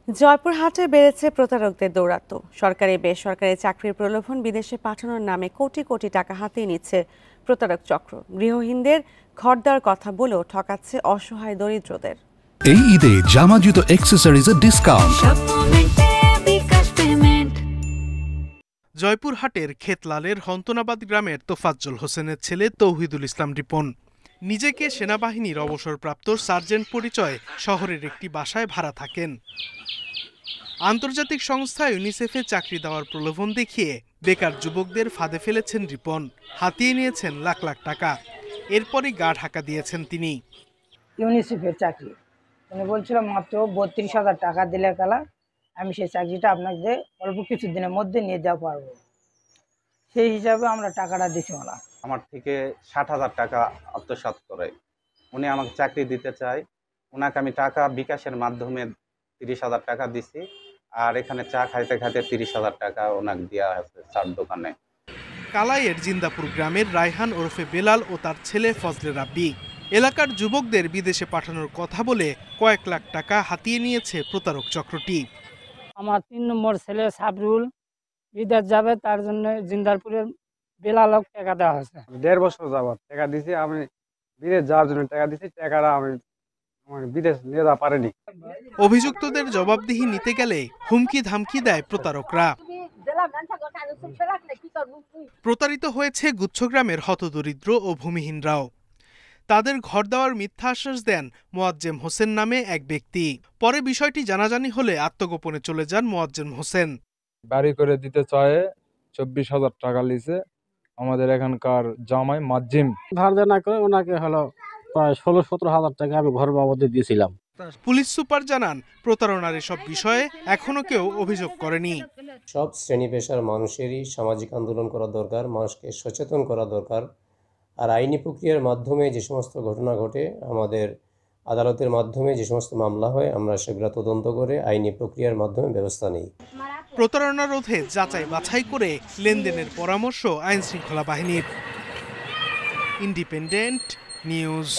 জয়পুরহাটে বেড়েছে প্রতারকদের দৌরাত্ম্য। সরকারি বেসরকারি চাকরির প্রলোভন বিদেশে পাঠানোর নামে কোটি কোটি টাকা হাতিয়ে নিচ্ছে প্রতারক চক্র। গৃহহীনদের ঘর দেওয়ার কথা বলেও ঠকাচ্ছে অসহায় দরিদ্রদের। এই ঈদে জামা জুতো অ্যাকসেসরিজের ডিসকাউন্ট। জয়পুরহাটের খেতলালের হন্তনাবাদ গ্রামের তোফাজ্জল হোসেনের ছেলে তৌহিদুল ইসলাম রিপন নিজেকে সেনাবাহিনীর অবসরপ্রাপ্ত সার্জেন্ট পরিচয়ে শহরের একটি বাসায় ভাড়া থাকেন। আন্তর্জাতিক সংস্থা ইউনিসেফে চাকরি দেওয়ার প্রলোভন দেখিয়ে বেকার যুবকদের ফাঁদে ফেলেছেন রিপন। হাতিয়ে নিয়েছেন লাখ লাখ টাকা। এরপরই গা ঢাকা দিয়েছেন তিনি। ইউনিসেফের চাকরি উনি বলছিল মাত্র ৩২,০০০ টাকা দিলে কালা আমি সেই চাকরিটা আপনাকে অল্প কিছু দিনের মধ্যে নিয়ে যেতে পারবো। সেই হিসাবে আমরা টাকাটা দিছি। আমার থেকে ৬০,০০০ টাকা আত্মসাৎ করে উনি আমাকে চাকরি দিতে চায়। ওনাকে আমি টাকা বিকাশের মাধ্যমে ৩০,০০০ টাকা দিছি, আর এখানে চা খাইতে খাইতে ৩০,০০০ টাকা ওনাকে দেওয়া হয়েছে চার দোকানে। কালাইয়ের জিন্দাপুর গ্রামের রায়হান ওরফে বেলাল ও তার ছেলে ফজলে রাব্বি এলাকার যুবকদের বিদেশে পাঠানোর কথা বলে কয়েক লাখ টাকা হাতিয়ে নিয়েছে প্রতারক চক্রটি। আমার ৩ নম্বর ছেলে সাবরুল বিদেশ যাবে, তার জন্য জিন্দারপুরের বেলালক টাকা দেওয়া হয়েছে। ১.৫ বছর যাবত টাকা দিছি, আমি বিদেশ যাওয়ার জন্য টাকা দিছি। টাকাটা আমি বিদেশ নিয়ে যেতে পারিনি। অভিযুক্তদের জবাবদিহি নিতে গেলে হুমকি ধামকি দেয় প্রতারকরা। প্রতারিত হয়েছে গুচ্ছগ্রামের হতদরিদ্র ও ভূমিহীনরাও। তাদের ঘর দেওয়ার মিথ্যা আশ্বাস দেন মোয়াজ্জেম হোসেন নামে এক ব্যক্তি। পরে বিষয়টি জানাজানি হলে আত্মগোপনে চলে যান মোয়াজ্জেম হোসেন। বাড়ি করে দিতে চায় ২৪,০০০ টাকা লিছে আমাদের এখানকার জামাই মাজ্জিম। ধার দেনা করে ওনাকে হলো প্রায় ১৬-১৭,০০০ টাকা আমি ঘর বাবদে দিয়েছিলাম। পুলিশ সুপার জানান, প্রতারণার এসব বিষয়ে এখনো কেউ অভিযোগ করেনি। সব শ্রেণী পেশার মানুষেরই সামাজিক আন্দোলন করা দরকার, মানুষকে সচেতন করা দরকার। আর আইনি প্রক্রিয়ার মাধ্যমে যে সমস্ত ঘটনা ঘটে, আমাদের আদালতের মাধ্যমে যে সমস্ত মামলা হয়, আমরা সেগুলো তদন্ত করে আইনি প্রক্রিয়ার মাধ্যমে ব্যবস্থা নিই। প্রতারণা রোধে যাচাই বাছাই করে লেনদেনের পরামর্শ আইনশৃঙ্খলা বাহিনীর। Independent news.